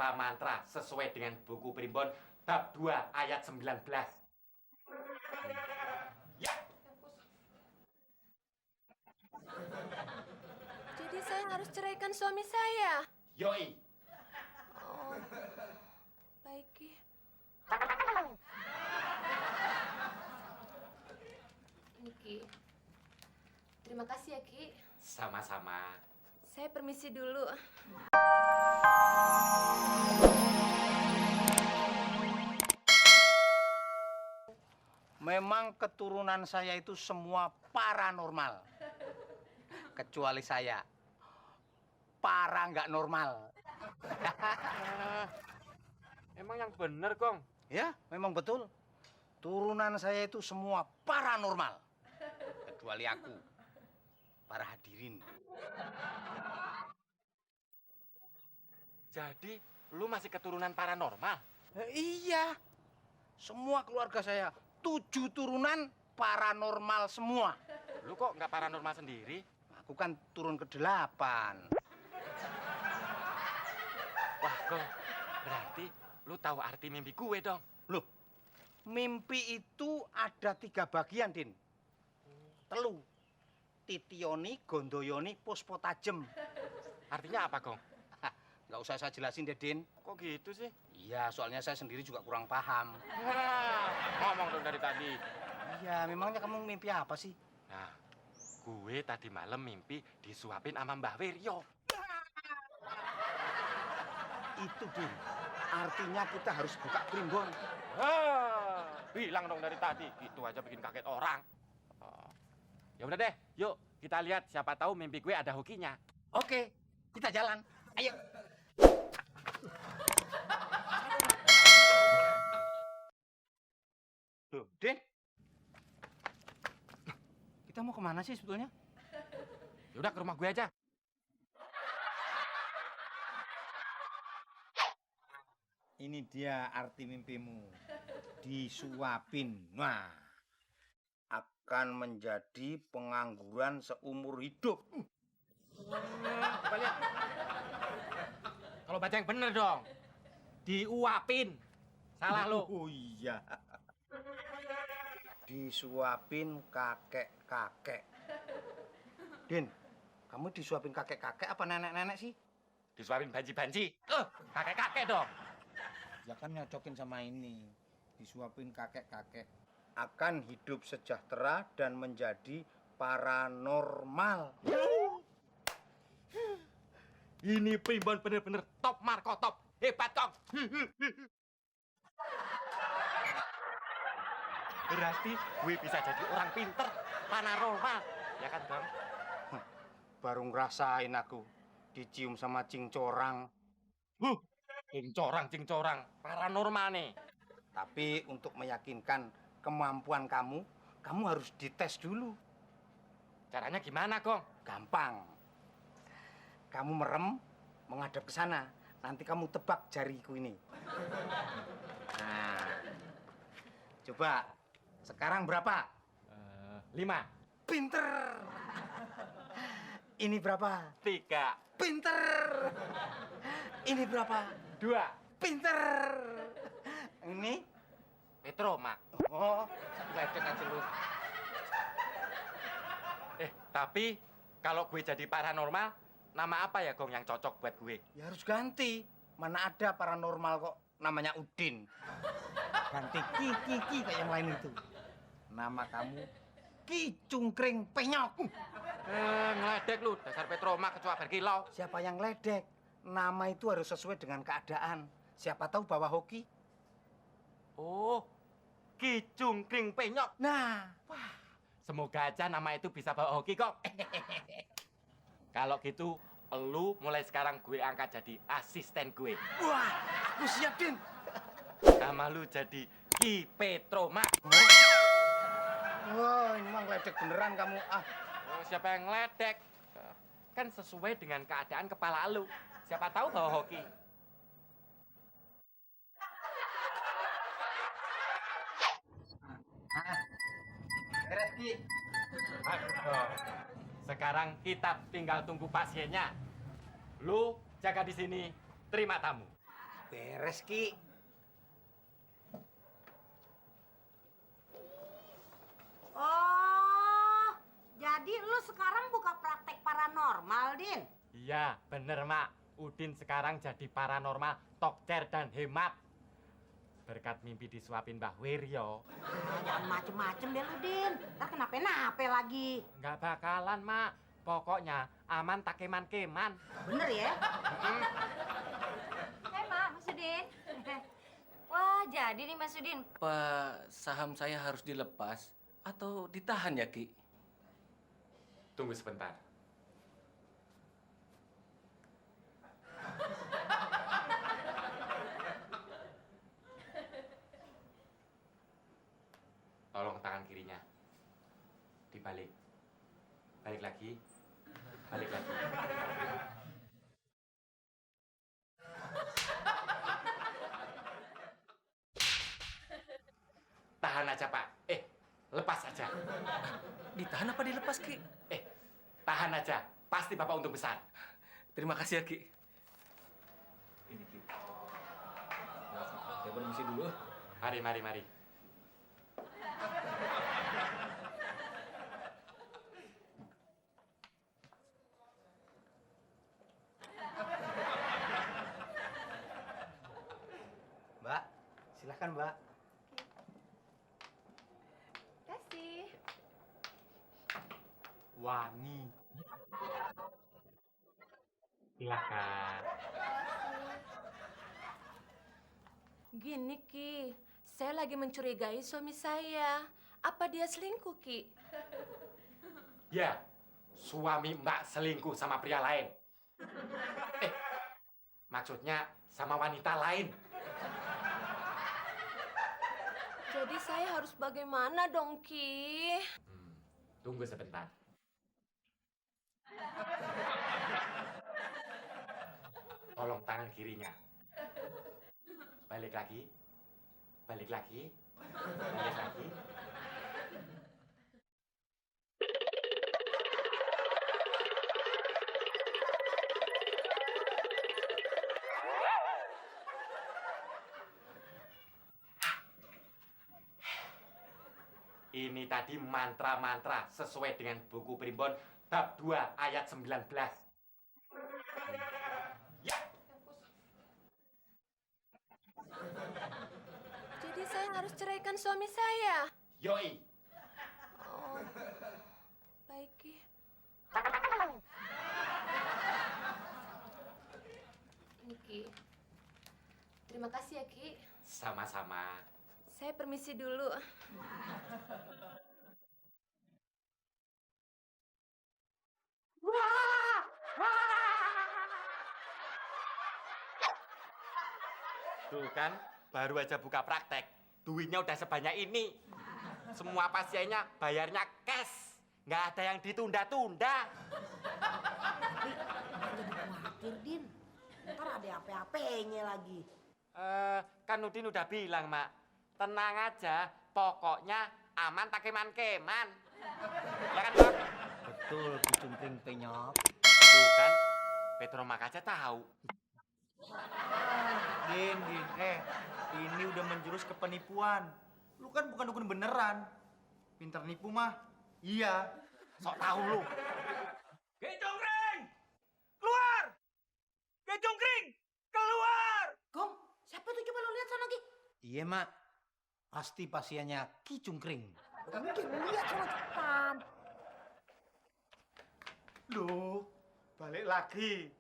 mantra-mantra sesuai dengan buku primbon bab 2 ayat 19. Ya. Jadi saya harus ceraikan suami saya? Yoi. Oh, baik, Ki. Ini, Ki. Terima kasih ya, Ki. Sama-sama. Saya permisi dulu. Memang keturunan saya itu semua paranormal. Kecuali saya. Para nggak normal. Emang yang bener, Kong? Ya, memang betul. Turunan saya itu semua paranormal. Kecuali aku. Para hadirin. Jadi, lu masih keturunan paranormal? Iya. Semua keluarga saya 7 turunan paranormal semua. Lu kok nggak paranormal sendiri? Aku kan turun ke-8. Wah, Kong, berarti lu tahu arti mimpi gue dong. Loh, mimpi itu ada 3 bagian, Din. Telu. Titioni, Gondoyoni, Puspo Tajem. Artinya apa, Kong? Nggak usah saya jelasin deh, Din. Kok gitu sih? Iya, soalnya saya sendiri juga kurang paham. Ngomong dong dari tadi. Iya, memangnya kamu mimpi apa sih? Nah, gue tadi malam mimpi disuapin sama Mbah Wiryo. Itu, Din. Artinya kita harus buka primbon. Bilang dong dari tadi, gitu aja bikin kaget orang. Ya udah deh, yuk kita lihat siapa tahu mimpi gue ada hokinya. Oke, kita jalan. Ayo. Loh, Din. Kita mau kemana sih sebetulnya? Ya udah ke rumah gue aja. Ini dia arti mimpimu. Disuapin. Nah, akan menjadi pengangguran seumur hidup. Coba lihat. Kalau baca yang bener dong. Diuapin. Salah lo. Oh iya. Disuapin kakek-kakek. Din, kamu disuapin kakek-kakek apa nenek-nenek sih? Disuapin banci-banci. Kakek-kakek dong. Ya kan nyocokin sama ini. Disuapin kakek-kakek. Akan hidup sejahtera dan menjadi paranormal. Ini primbon bener-bener top Marco top. Hebat, Kong. Berarti gue bisa jadi orang pinter, paranormal. Ya kan, Bang? Baru ngerasain aku dicium sama cingcorang. Cingcorang. Paranormal nih. Tapi untuk meyakinkan kemampuan kamu, kamu harus dites dulu. Caranya gimana, Kong? Gampang. Kamu merem, menghadap ke sana. Nanti kamu tebak jariku ini. Nah, coba. Sekarang berapa? 5. Pinter. Ini berapa? 3. Pinter. Ini berapa? 2. Pinter. Ini? Petromak. Oh, ledek aja lu. Tapi kalau gue jadi paranormal, nama apa ya, Gong, yang cocok buat gue? Ya harus ganti. Mana ada paranormal kok namanya Udin. Ganti Ki kayak yang lain itu. Nama kamu Ki Cungkring Penyok. Ngeledek lu, dasar Petromak kecoa berkilau. Siapa yang ledek? Nama itu harus sesuai dengan keadaan. Siapa tahu bawa hoki. Oh, Ki Cungkring Penyok. Nah, Wah, semoga aja nama itu bisa bawa hoki, Kong. Kalau gitu, lu mulai sekarang gue angkat jadi asisten gue. wah, aku siap, Din. Nama lu jadi Ki Petromak. Wah, ini mah ledek beneran kamu. Oh, siapa yang ngeledek? Kan sesuai dengan keadaan kepala lu. Siapa tahu bawa hoki. Beres, Ki. Aduh. Sekarang kita tinggal tunggu pasiennya. Lu jaga di sini, terima tamu. beres, Ki. Oh, jadi lu sekarang buka praktek paranormal, Din? Iya, bener, Mak. Udin sekarang jadi paranormal, tokcer dan hemat. Berkat mimpi disuapin Mbah Wiryo. Jangan macem-macem deh lu, Din. Ntar kenapa-napa lagi. Nggak bakalan, Mak. Pokoknya aman tak keman-keman. Bener ya? Hei, Mak, Mas Udin. Wah, jadi nih Mas Udin. Apa saham saya harus dilepas atau ditahan ya, Ki? Tunggu sebentar. Tolong tangan kirinya. Dibalik. Balik lagi. Balik lagi. Tahan aja, Pak. Lepas aja. Ditahan apa dilepas, Ki? Tahan aja. Pasti Bapak untung besar. Terima kasih ya, Ki. Ini, Ki. Saya permisi dulu. Mari, mari, mari. Mbak, silahkan, Mbak. Kasih. Wangi. Silakan. Gini, Ki. Saya lagi mencurigai suami saya. Apa dia selingkuh, Ki? Ya, suami Mbak selingkuh sama pria lain. Maksudnya sama wanita lain. Jadi saya harus bagaimana dong, Ki? Tunggu sebentar. Tolong tangan kirinya. Balik lagi. Balik lagi. Balik lagi. Ini tadi mantra-mantra sesuai dengan buku primbon bab 2 ayat 19. Ya, Jadi saya harus ceraikan suami saya. yoi. Oh, baik, Ki. Ini, Ki. Terima kasih ya, Ki. Sama-sama. Saya permisi dulu. Tuh kan, baru aja buka praktek, duitnya udah sebanyak ini. Semua pasiennya bayarnya cash, nggak ada yang ditunda-tunda. Jadi khawatir, Din. Ntar ada apa-apanya lagi. Kan Udin udah bilang, Mak. Tenang aja, pokoknya aman tak keman-keman. Ya kan, Mak? Betul, Kicungkring penyok. Tuh kan, Petro Mak aja tahu. Din, ini udah menjurus ke penipuan. Lu kan bukan dukun beneran. Pinter nipu mah. Iya. Sok tahu lu. Kecongkring! Keluar! Kecongkring! Keluar! Gong, siapa tuh coba lu lihat sana, Ki? Iya, Mak. Pasti pasiennya Kicungkring. Mungkin lihat sana cepetan. Loh, balik lagi.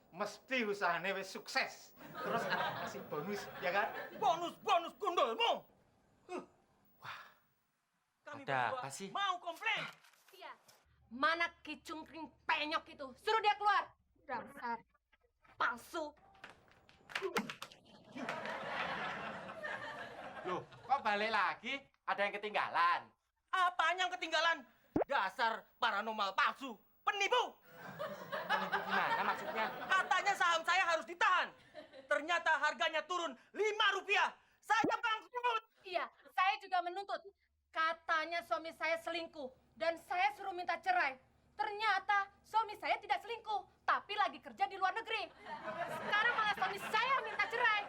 Mesti usahanya wis sukses. Terus ada kasih bonus, ya kan? Bonus gundulmu! Kami Ada berdua apa sih? mau komplain! Iya. Mana Kicungkring penyok itu? Suruh dia keluar. Dasar palsu. Loh, kok balik lagi? Ada yang ketinggalan? Apanya yang ketinggalan? Dasar paranormal palsu! Penipu! Menipu gimana maksudnya? Katanya saham saya harus ditahan. Ternyata harganya turun 5 rupiah. Saya bangkrut! Iya, saya juga menuntut. Katanya suami saya selingkuh dan saya suruh minta cerai. Ternyata suami saya tidak selingkuh, tapi lagi kerja di luar negeri. Sekarang malah suami saya minta cerai.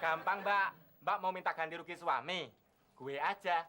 gampang, Mbak. Mbak mau minta ganti rugi suami. Gue aja